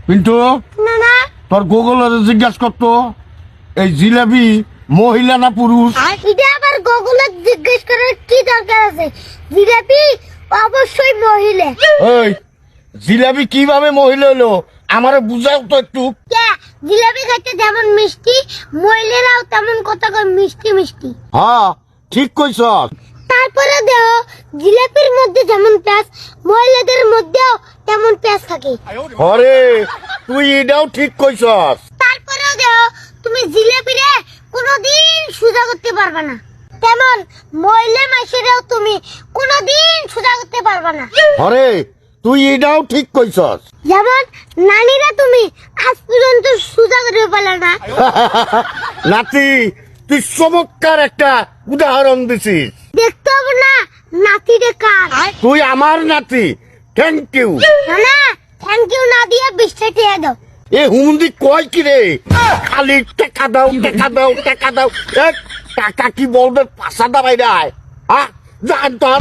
পিন্টু না না তোর গুগলের জিজ্ঞাসা করতো এই জিলাপি মহিলা না পুরুষ? এটা আবার গুগলে জিজ্ঞেস করার কি দরকার আছে? জিলাপি অবশ্যই মহিলা। এই জিলাপি কিভাবে মহিলা হলো আমারে বুঝাও তো একটু। কে জিলাপি খাইতে যেমন মিষ্টি, মহিলারাও তেমন কথা কয় মিষ্টি মিষ্টি। হ্যাঁ ঠিক কইছ। তারপরে দেহ জিলাপির মধ্যে যেমন পেঁয়াজ, মহিলাদের মধ্যেও তেমন পেঁয়াজ থাকে। হরে তুই এটাও ঠিক কইছস। তারপরেও দেহ তুমি জিলাপিরে কোনোদিন সোজা করতে পারবে না, তেমন মহিলা মাসেরাও তুমি কোনোদিন সোজা করতে পারবে না। হরে তুই এটাও ঠিক কইছস। যেমন নানীরা তুমি আজ পর্যন্ত সোজা করে পারলে না। নাতি তুই চমৎকার একটা উদাহরণ দিছিস। দেখতে হবে না নাতিরে কার। তুই আমার নাতি, থ্যাংক ইউ। না না থ্যাংক ইউ না দিয়ে 20টা টাকা দাও। এ হুমন্দি কয় কি রে, খালি টাকা দাও টাকা দাও টাকা দাও। টাকা কি বলবে পাশা দাবাই রায়, হ্যাঁ জান তোর।